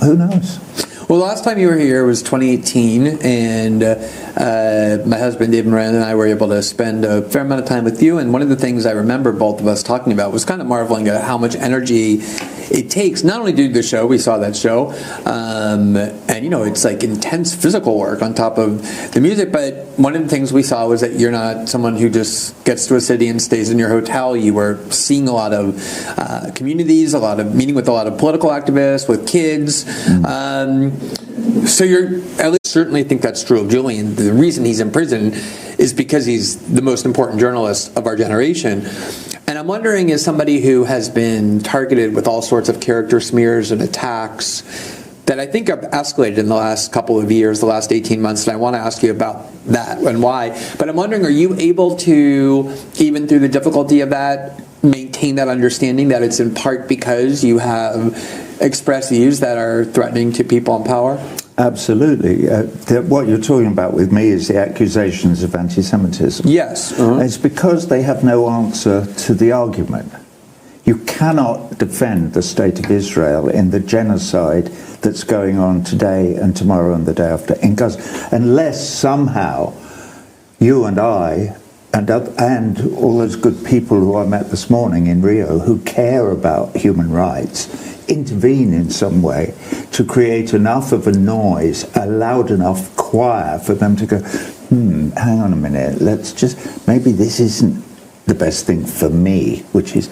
who knows? Well, the last time you were here was 2018, and my husband, Dave Moran, and I were able to spend a fair amount of time with you, and one of the things I remember both of us talking about was kind of marveling at how much energy it takes, not only to do the show, we saw that show, and, it's like intense physical work on top of the music, but one of the things we saw was that you're not someone who just gets to a city and stays in your hotel. You were seeing a lot of communities, a lot of meeting with a lot of political activists, with kids, so you're, at least certainly think that's true of Julian. The reason he's in prison is because he's the most important journalist of our generation. And I'm wondering, as somebody who has been targeted with all sorts of character smears and attacks that I think have escalated in the last couple of years, the last 18 months, and I want to ask you about that and why. But I'm wondering, are you able to, even through the difficulty of that, maintain that understanding that it's in part because you have expressed views that are threatening to people in power? Absolutely. What you're talking about with me is the accusations of anti-Semitism. Yes. It's because they have no answer to the argument. You cannot defend the state of Israel in the genocide that's going on today and tomorrow and the day after in Gaza, unless somehow you and I and all those good people who I met this morning in Rio who care about human rights intervene in some way to create enough of a noise, a loud enough choir for them to go, hang on a minute, maybe this isn't the best thing for me, which is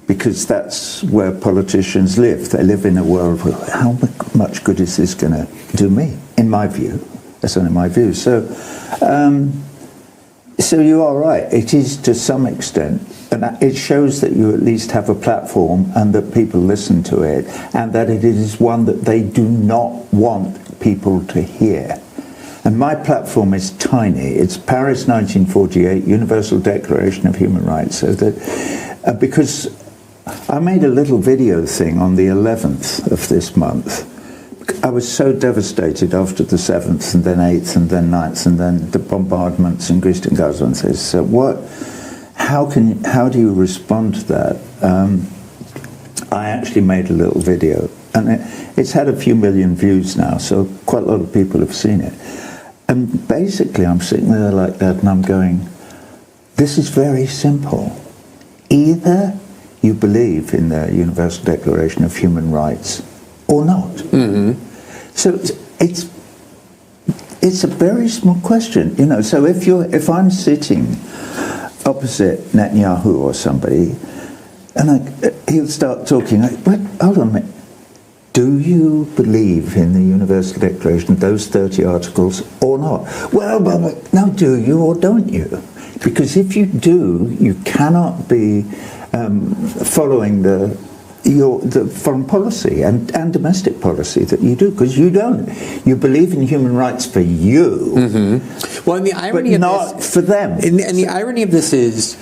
because that's where politicians live. They live in a world where how much good is this going to do me, in my view. That's only my view. So you are right. It is to some extent, and it shows that you at least have a platform and that people listen to it, and that it is one that they do not want people to hear. And my platform is tiny. It's Paris 1948, Universal Declaration of Human Rights. So that because I made a little video thing on the 11th of this month. I was so devastated after the 7th and then 8th and then 9th and then the bombardments in Greece and Gaza and says, so how do you respond to that? I actually made a little video and it's had a few million views now, so quite a lot of people have seen it. And basically I'm sitting there like that and I'm going, this is very simple. Either you believe in the Universal Declaration of Human Rights or not. Mm-hmm. So it's a very small question, So if I'm sitting opposite Netanyahu or somebody, and he'll start talking, but hold on a minute, do you believe in the Universal Declaration, those 30 articles, or not? Well, now do you or don't you? Because if you do, you cannot be following the foreign policy and domestic policy that you do, because you don't. You believe in human rights for you, well, and the irony but of not this, for them. And the irony of this is,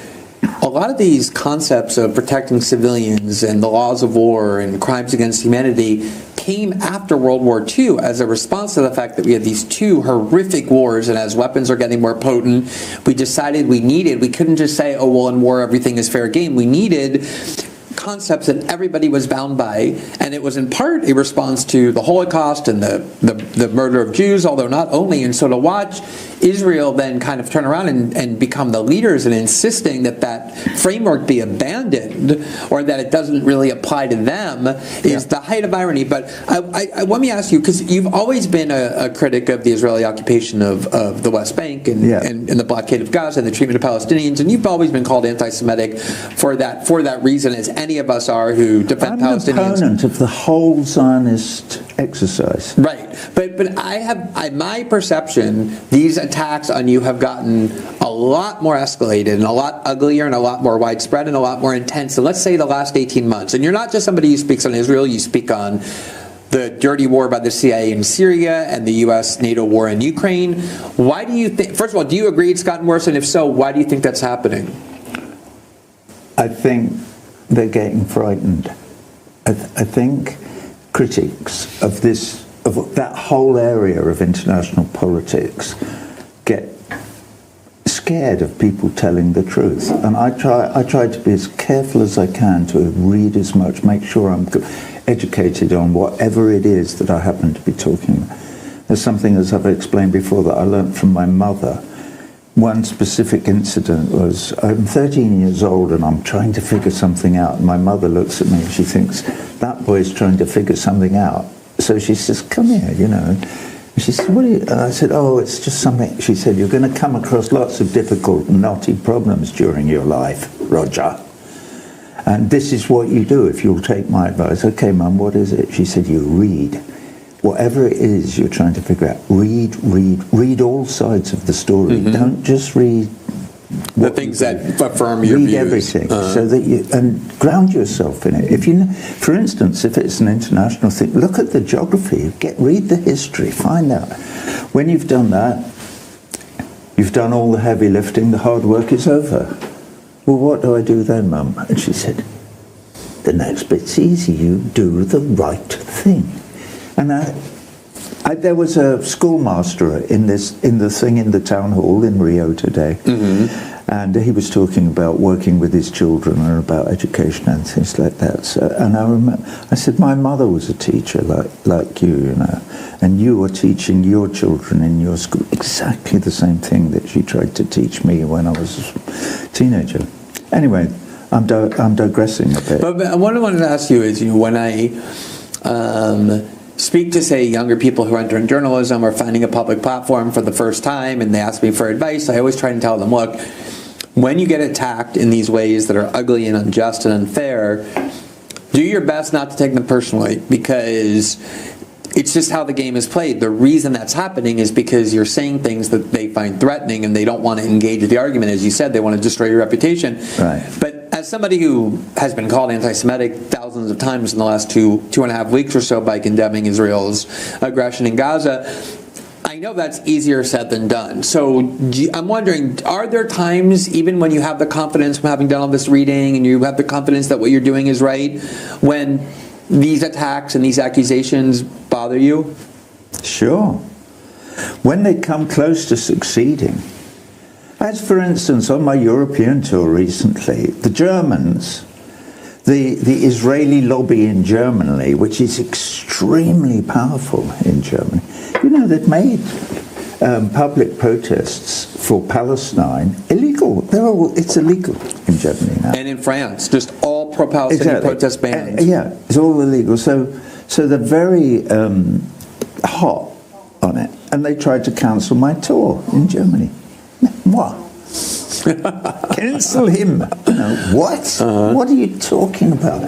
a lot of these concepts of protecting civilians and the laws of war and crimes against humanity came after World War II as a response to the fact that we had these two horrific wars, and as weapons are getting more potent, we decided we couldn't just say, oh, well, in war everything is fair game. We needed concepts that everybody was bound by, and it was in part a response to the Holocaust and the murder of Jews, although not only. And so to watch Israel then kind of turn around and become the leaders and insisting that framework be abandoned, or that it doesn't really apply to them, is the height of irony. But I let me ask you, because you've always been a critic of the Israeli occupation of the West Bank and the blockade of Gaza and the treatment of Palestinians, and you've always been called anti-Semitic for that reason, as any of us are who defend Palestinians. I'm an opponent of the whole Zionist exercise. Right, but my perception, these attacks on you have gotten a lot more escalated and a lot uglier and a lot more widespread and a lot more intense than, let's say, the last 18 months. And you're not just somebody who speaks on Israel, you speak on the dirty war by the CIA in Syria and the U.S.-NATO war in Ukraine. Why do you think, first of all, do you agree it's gotten worse? And if so, why do you think that's happening? I think they're getting frightened. I think critics of that whole area of international politics get scared of people telling the truth. And I try to be as careful as I can to read as much, make sure I'm educated on whatever it is that I happen to be talking about. There's something, as I've explained before, that I learned from my mother. One specific incident was, I'm 13 years old and I'm trying to figure something out. And my mother looks at me and she thinks, that boy's trying to figure something out. So she says, come here, you know. And she said, what are you? And I said, oh, it's just something. She said, you're going to come across lots of difficult, knotty problems during your life, Roger. And this is what you do if you'll take my advice. Okay, Mum, what is it? She said, you read. Whatever it is you're trying to figure out, read all sides of the story. Mm-hmm. Don't just read the things that affirm your views. Read everything, so that you and ground yourself in it. If you, for instance, if it's an international thing, look at the geography. Read the history. Find out. When you've done that, you've done all the heavy lifting. The hard work is over. Well, what do I do then, Mum? And she said, the next bit's easy. You do the right thing. And there was a schoolmaster in the thing in the town hall in Rio today, mm-hmm. and he was talking about working with his children and about education and things like that. So, and I remember, I said, my mother was a teacher like you, you know, and you were teaching your children in your school exactly the same thing that she tried to teach me when I was a teenager. Anyway, I'm digressing a bit. But what I wanted to ask you is, you know, when I speak to, say, younger people who are entering journalism or finding a public platform for the first time and they ask me for advice, I always try to tell them, look, when you get attacked in these ways that are ugly and unjust and unfair, do your best not to take them personally, because it's just how the game is played. The reason that's happening is because you're saying things that they find threatening and they don't want to engage with the argument. As you said, they want to destroy your reputation. Right. But as somebody who has been called anti-Semitic thousands of times in the last two and a half weeks or so by condemning Israel's aggression in Gaza, I know that's easier said than done. So I'm wondering, are there times, even when you have the confidence from having done all this reading and you have the confidence that what you're doing is right, when these attacks and these accusations bother you? Sure. When they come close to succeeding. As for instance, on my European tour recently, the Germans, the Israeli lobby in Germany, which is extremely powerful in Germany, you know, they've made public protests for Palestine illegal. It's illegal in Germany now. And in France, just all pro-Palestinian protests banned. Yeah, it's all illegal. So they're very hot on it. And they tried to cancel my tour in Germany. What? Cancel him? You know, what? Uh-huh. What are you talking about?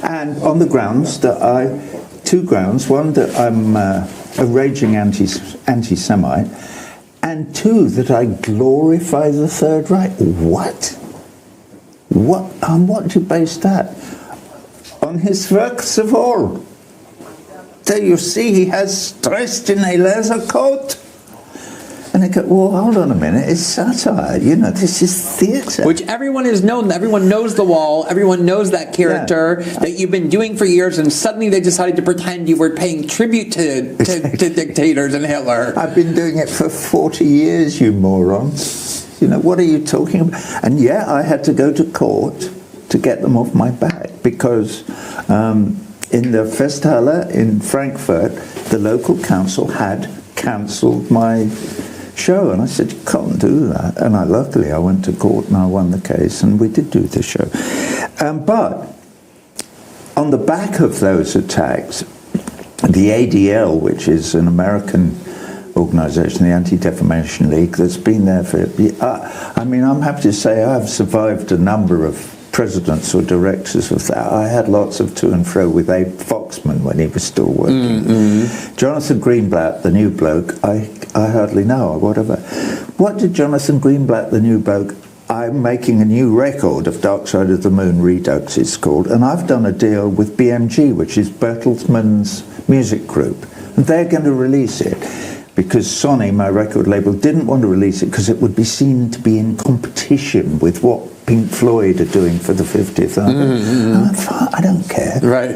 And on the grounds that two grounds. One, that I'm a raging anti-Semite, and two, that I glorify the Third Reich. What? On what do you base that? On his works of all. So you see, he has dressed in a leather coat. And I go, well, hold on a minute, it's satire, you know, this is theatre. Which everyone has known, everyone knows the wall, everyone knows that character that you've been doing for years, and suddenly they decided to pretend you were paying tribute to dictators and Hitler. I've been doing it for 40 years, you moron. You know, what are you talking about? And yeah, I had to go to court to get them off my back, because in the Festhalle in Frankfurt, the local council had cancelled my show, and I said, you can't do that. And luckily I went to court and I won the case, and we did do the show. But on the back of those attacks, the ADL, which is an American organisation, the Anti-Defamation League, that's been there for, I mean, I'm happy to say I've survived a number of presidents or directors of that. I had lots of to and fro with Abe Foxman when he was still working. Mm-hmm. Jonathan Greenblatt, the new bloke, I hardly know, or whatever. What did Jonathan Greenblatt, the new bloke, I'm making a new record of Dark Side of the Moon Redux, it's called, and I've done a deal with BMG, which is Bertelsmann's music group, and they're going to release it. Because Sony, my record label, didn't want to release it because it would be seen to be in competition with what Pink Floyd are doing for the 50th. I don't care. Right.